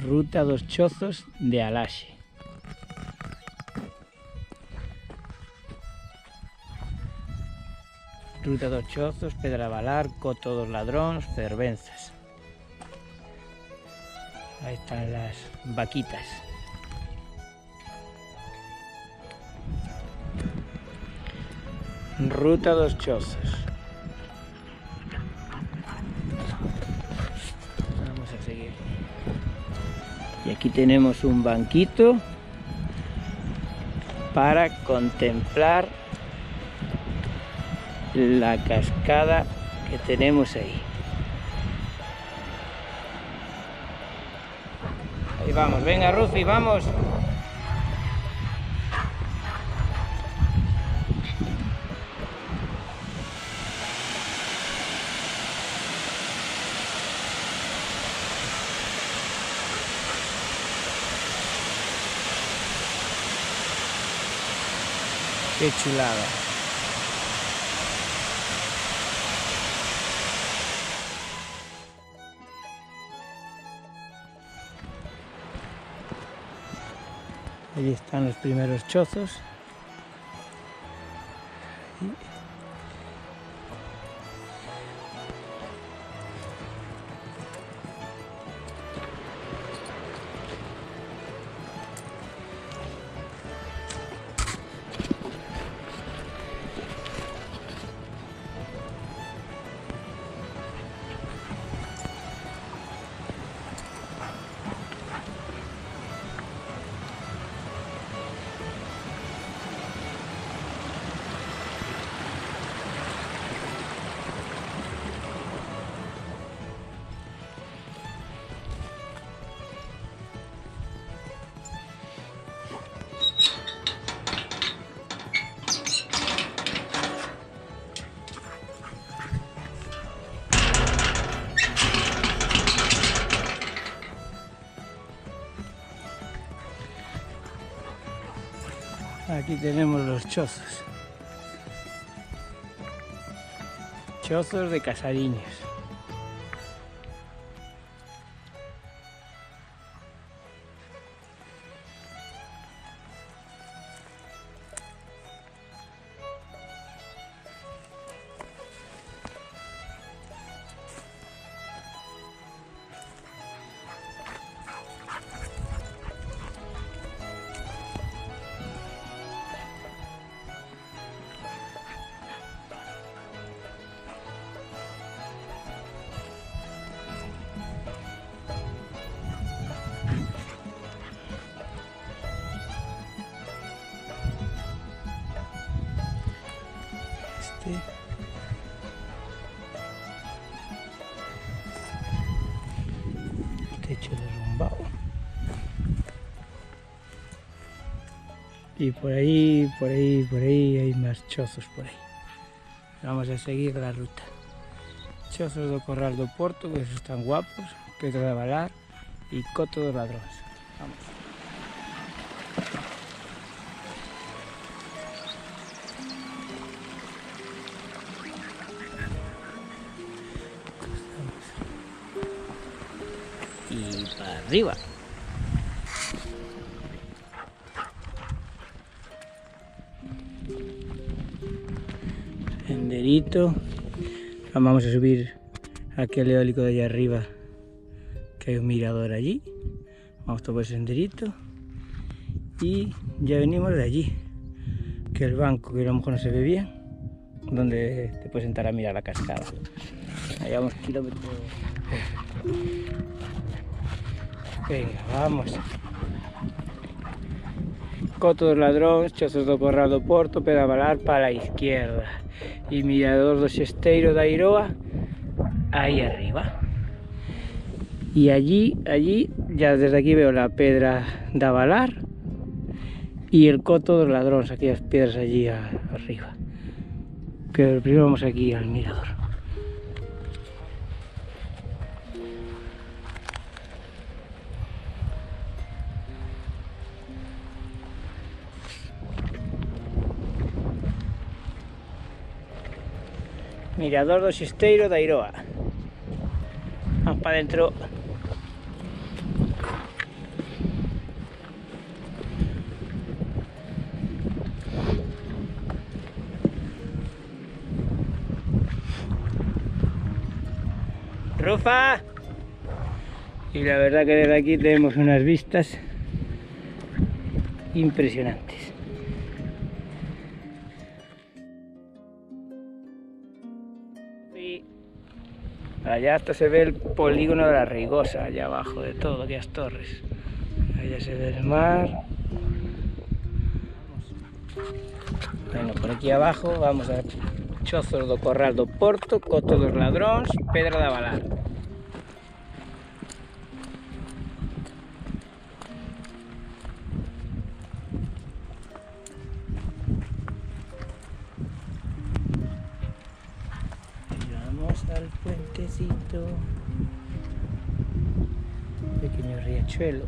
Ruta dos Chozos de Alaxe. Ruta dos Chozos, Pedravalar, Coto dos Ladróns, Fervenzas. Ahí están las vaquitas. Ruta dos Chozos. Vamos a seguir. Y aquí tenemos un banquito para contemplar la cascada que tenemos ahí. Ahí vamos, venga Rufi, vamos. Qué chulada. Ahí están los primeros chozos. Aquí tenemos los chozos. Chozos de Casariños. Techo derrumbado. Y por ahí hay más chozos por ahí. Vamos a seguir la ruta. Chozos do Corral do Porto, que están guapos, Pedravalar y Coto dos Ladróns. Vamos. Y para arriba. Senderito. Vamos a subir aquel eólico de allá arriba, que hay un mirador allí. Vamos todo el senderito. Y ya venimos de allí, que el banco, que a lo mejor no se ve bien, donde te puedes sentar a mirar la cascada. Allá vamos kilómetros. Venga, vamos. Coto dos Ladróns, Chozos do Corral do Porto, Pedravalar para la izquierda. Y Mirador do Xesteiro da Iroa, ahí arriba. Y allí, ya desde aquí veo la Pedra da Valar y el Coto dos Ladróns, aquellas piedras allí arriba. Pero primero vamos aquí al mirador. Mirador do Xesteiro da Iroa. Vamos para adentro. ¡Rufa! Y la verdad que desde aquí tenemos unas vistas impresionantes. Y allá hasta se ve el polígono de la Reigosa, allá abajo de todo, aquellas torres. Allá se ve el mar. Bueno, por aquí abajo vamos a Chozos do Corral do Porto, Coto dos Ladróns, Pedra da Valar. Vamos al puentecito, pequeño riachuelo.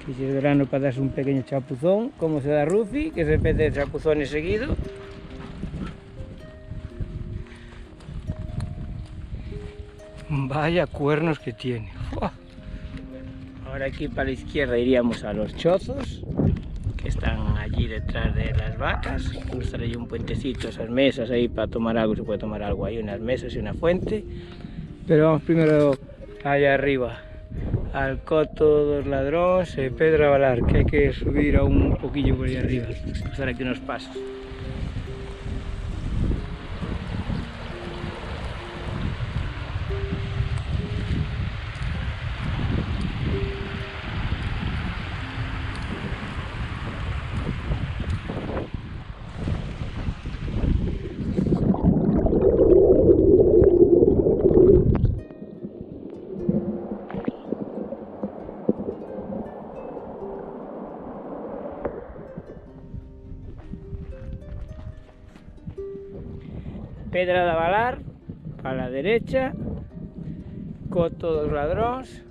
Que si es verano para darse un pequeño chapuzón, como se da Rufi, que se pete chapuzones seguido. Vaya cuernos que tiene. ¡Fua! Ahora aquí para la izquierda iríamos a los chozos, que están allí detrás de las vacas. Cruzar ahí un puentecito, esas mesas ahí para tomar algo, se puede tomar algo ahí, unas mesas y una fuente. Pero vamos primero allá arriba, al Coto dos Ladróns e Pedra Valar, que hay que subir aún un poquillo por ahí arriba, cruzar aquí unos pasos. Pedra da Valar a la derecha, Coto dos Ladróns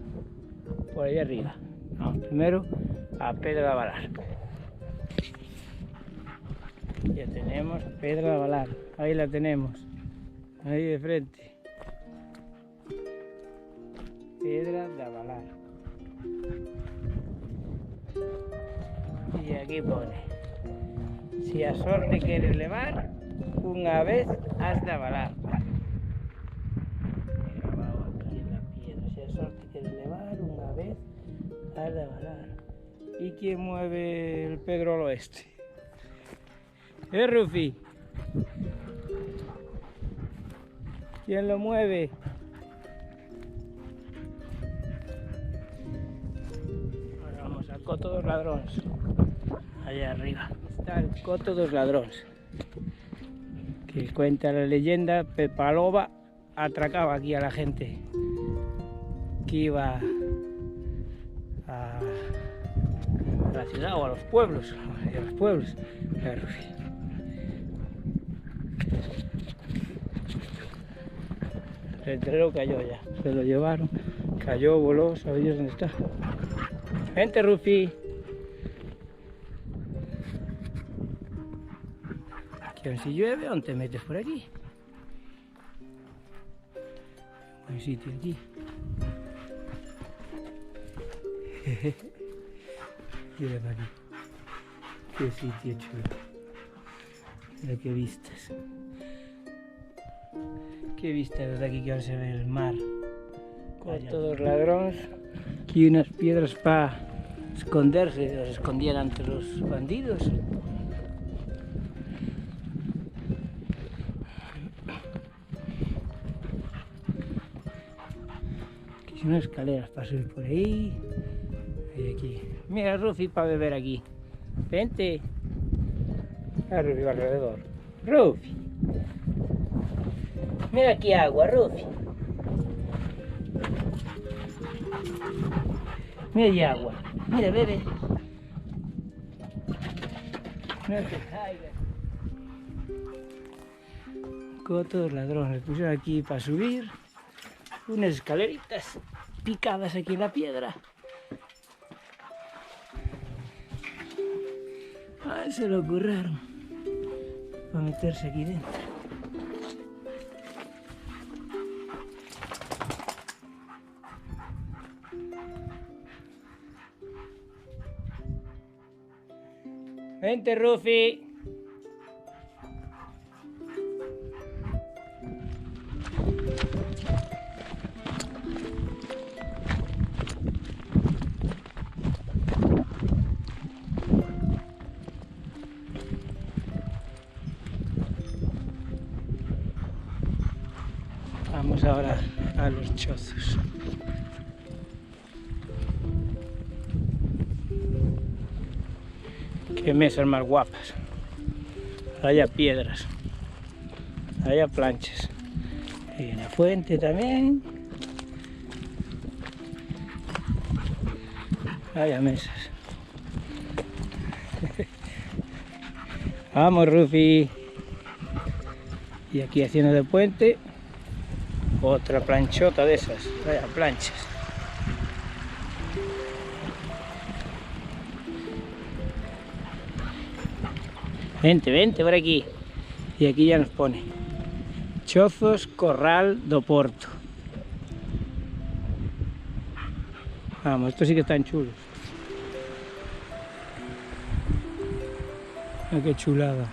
por ahí arriba. Vamos primero a Pedra da Valar. Ya tenemos Pedra da Valar, ahí la tenemos, ahí de frente. Pedra da Valar. Y aquí pone: si a sorte queres levar, unha vez has de avalar. Grabado aquí en la piedra: si a sorte queres levar, unha vez has de avalar. ¿Y quién mueve el Pedro al oeste? Rufi? ¿Quién lo mueve? Ahora vamos al Coto dos Ladróns. Allá arriba está el Coto dos Ladróns, que cuenta la leyenda, Pepa Loba atracaba aquí a la gente que iba a la ciudad o a los pueblos, El letrero cayó ya, se lo llevaron, cayó, voló, sabe Dios dónde está. Vente, Rufi. Que si llueve, ¿dónde te metes por aquí? Buen sitio aquí. Mira para aquí. Qué sitio chulo. Mira qué vistas. Qué vistas desde aquí, que ahora se ve el mar. Coto dos Ladróns. Aquí unas piedras para esconderse, los escondían ante los bandidos. Unas escaleras para subir por ahí. Y aquí. Mira, Rufi, para beber aquí. Vente. A Rufi va alrededor. Rufi. Mira aquí agua, Rufi. Mira allí agua. Mira, bebe. No te caigas. Coto dos Ladróns. Pusieron aquí para subir unas escaleritas picadas aquí en la piedra. Se lo curraron para meterse aquí dentro. Vente, Rufi. Vamos ahora a los chozos. Qué mesas más guapas. Haya piedras, haya planchas. Hay una fuente también. Haya mesas. Vamos, Rufi. Y aquí haciendo de puente, otra planchota de esas. Vaya planchas. Vente, vente por aquí. Y aquí ya nos pone Chozos Corral do Porto. Vamos, estos sí que están chulos. Mira qué chulada.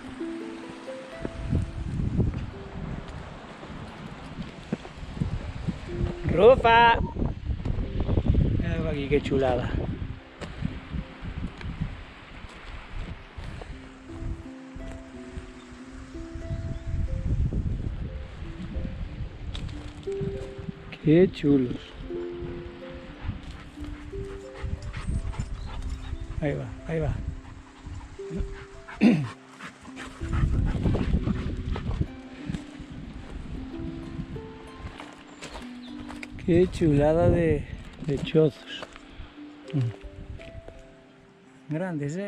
¡Rufa! Mira aquí qué chulada. Qué chulos. Ahí va, ahí va. Qué chulada de chozos. Grandes,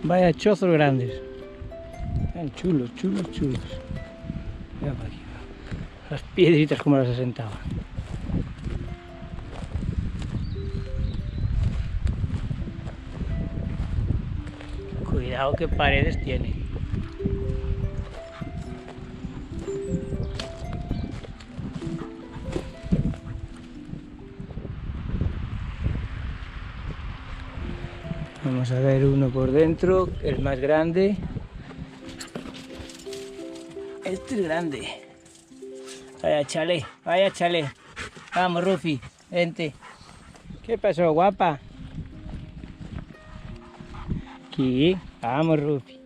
Vaya chozos grandes. Están chulos, chulos, chulos. Mira para aquí. Las piedritas como las asentaban. Cuidado que paredes tiene. Vamos a ver uno por dentro, el más grande. Este es grande. Vaya chale, vaya chale. Vamos, Rufi, vente. ¿Qué pasó, guapa? Aquí, vamos, Rufi.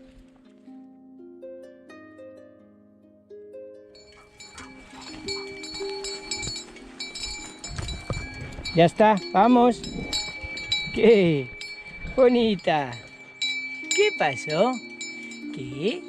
Ya está, vamos. ¿Qué? Bonita. ¿Qué pasó? ¿Qué?